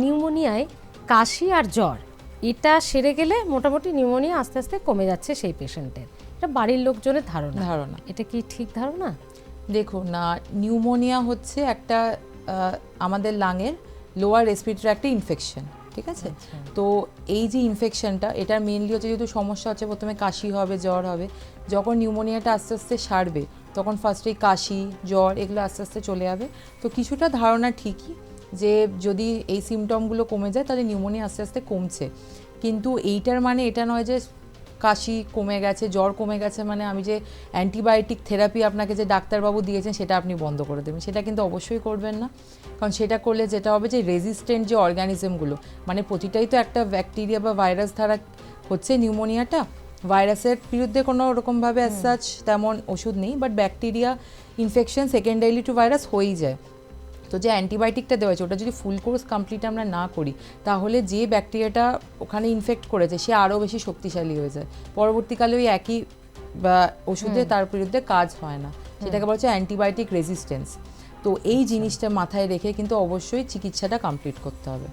নিউমোনিয়ায় কাশি আর জ্বর এটা সেরে গেলে মোটামুটি নিউমোনিয়া আস্তে আস্তে কমে যাচ্ছে সেই পেশেন্টের, এটা বাড়ির লোকজনের ধারণা। এটা কি ঠিক ধারণা? দেখুন না, নিউমোনিয়া হচ্ছে একটা আমাদের লাংয়ের লোয়ার রেসপিরেটরি একটা ইনফেকশন, ঠিক আছে? তো এই যে ইনফেকশনটা, এটার মেনলি হচ্ছে যেহেতু সমস্যা হচ্ছে, প্রথমে কাশি হবে, জ্বর হবে। যখন নিউমোনিয়াটা আস্তে আস্তে সারবে তখন ফার্স্টেই কাশি জ্বর এগুলো আস্তে আস্তে চলে যাবে। তো কিছুটা ধারণা ঠিকই যে যদি এই সিমটমগুলো কমে যায় তাহলে নিউমোনিয়া আস্তে আস্তে কমছে, কিন্তু এইটার মানে এটা নয় যে কাশি কমে গেছে, জ্বর কমে গেছে মানে আমি যে অ্যান্টিবায়োটিক থেরাপি আপনাকে যে ডাক্তারবাবু দিয়েছেন সেটা আপনি বন্ধ করে দেবেন, সেটা কিন্তু অবশ্যই করবেন না। কারণ সেটা করলে যেটা হবে যে রেজিস্ট্যান্ট যে অর্গানিজমগুলো, মানে প্রতিটাই তো একটা ব্যাকটেরিয়া বা ভাইরাস দ্বারা হচ্ছে নিউমোনিয়াটা, ভাইরাসের বিরুদ্ধে কোনো রকমভাবে অ্যাজ সাচ তেমন ওষুধ নেই, but bacteria infection secondarily to virus হয়েই যায়। তো যে অ্যান্টিবায়োটিকটা দেওয়া হয়েছে ওটা যদি ফুল কোর্স কমপ্লিট আমরা না করি তাহলে যে ব্যাকটেরিয়াটা ওখানে ইনফেক্ট করেছে সে আরও বেশি শক্তিশালী হয়ে যায়, পরবর্তীকালে ওই একই ওষুধে তার বিরুদ্ধে কাজ হয় না, সেটাকে বলা হচ্ছে অ্যান্টিবায়োটিক রেজিস্ট্যান্স। তো এই জিনিসটা মাথায় রেখে কিন্তু অবশ্যই চিকিৎসাটা কমপ্লিট করতে হবে।